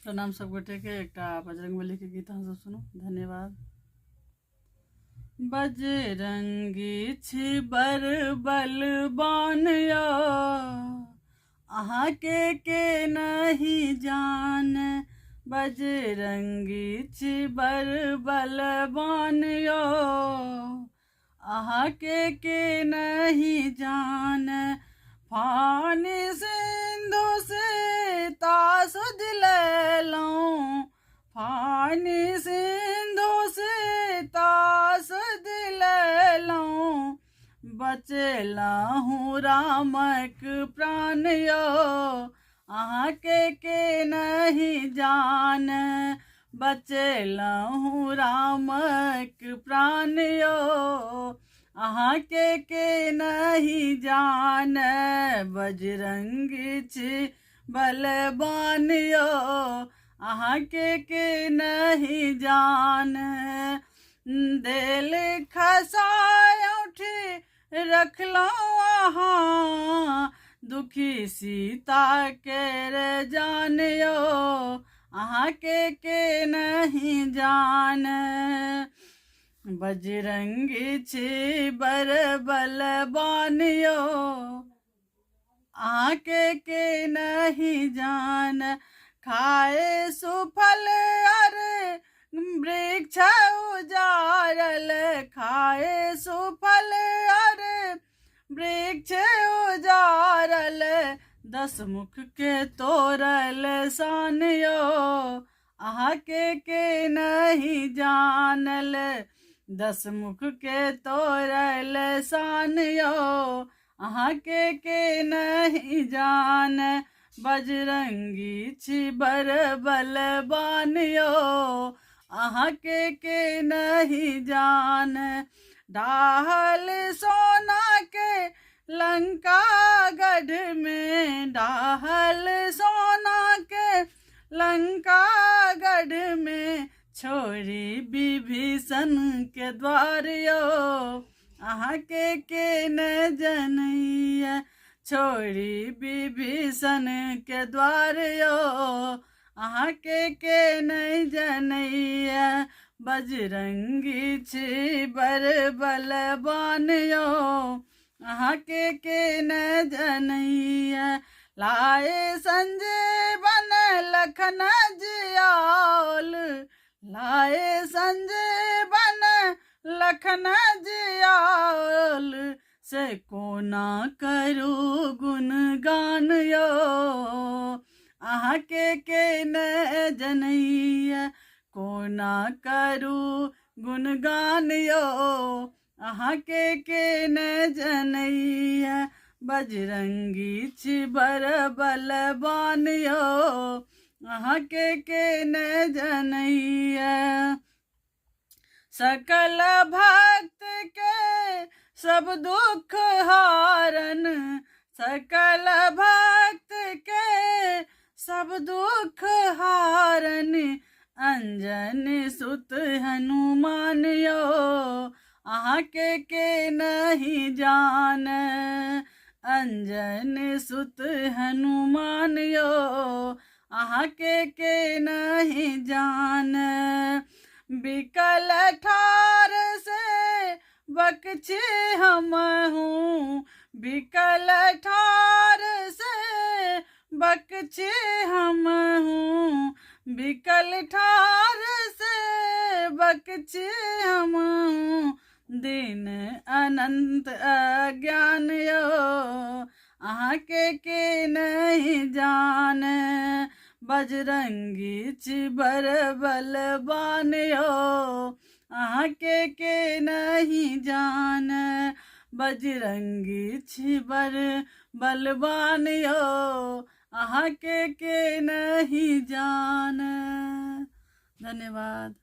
प्रणाम सब गोटे के एक बजरंगबली के गीत हम सब सुनू। धन्यवाद। बजरंगी छिबर बलवान यो, अहाँ के नहीं जान। बजरंगी छिबर बलवान यो, अहाँ के नहीं जान। फानी सिंधु से तास दिलैलौं, फानी सिंधु से तास दिलैलौं। बचेलहुँ रामक प्राण यो, अहाँ के नहीं जान। बचेलहुँ रामक प्राण यो, अहाँ के नहीं जान। बजरंगी छी बलवान यो, अहाँ के नहीं जान। देल खसाय उठी रखलहुँ अहाँ, दुखी सीता के जान यो, अहाँ के नहीं जान। बजरंगी छिबर बलवान यो, अहाँ के नहीं जान। खाए सुफल अर वृक्ष उजारल, खाए सुफल अर वृक्ष उजारल। 10 मुख के तोरल सान यो, अहाँ के नहीं जानल। 10 मुख के तोरल सान यो, अहाँ के नहीं जान। बजरंगी छिबर बलवान यो, अहाँ के नहीं जान। डाहल सोना के लंका गढ़ में, डाहल सोना के लंका गढ़ में। छोड़ी विभीषण के द्वार यो, अहाँ के न जनैया। छोड़ी विभीषण के द्वार यो, अहाँ के नहीं जनैया। बजरंगी छिबर बलवान यो, अहाँ के न जनैया। लाए संजय बन लखन जियाल, लाए संजय बन लखन जियाल। से कोना करू गुणगान यो, अहाँ के न जनैया। कोना करू गुणगान यो, अहाँ के न जनैया। बजरंगी छिबर बलवान यो, अहाँ के न जनैया। सकल भक्त के सब दुख हारन, सकल भक्त के सब दुख हारन। अंजन सुत हनुमान यो, अहाँ के नहीं जान। अंजन सुत हनुमान यो, अहाँ के नहीं जान। बिकल ठार से बकछे हम हूँ, बिकल ठार से बकछे हम हूँ। बिकल ठार से बकछे हम हूँ। दिन अनंत अज्ञान यो, अहाँ के नहीं जान। बजरंगी छिबर बलवान यो, अहाँ के नहीं जान। बजरंगी छिबर बलवान यो, अहाँ के नहीं जान। धन्यवाद।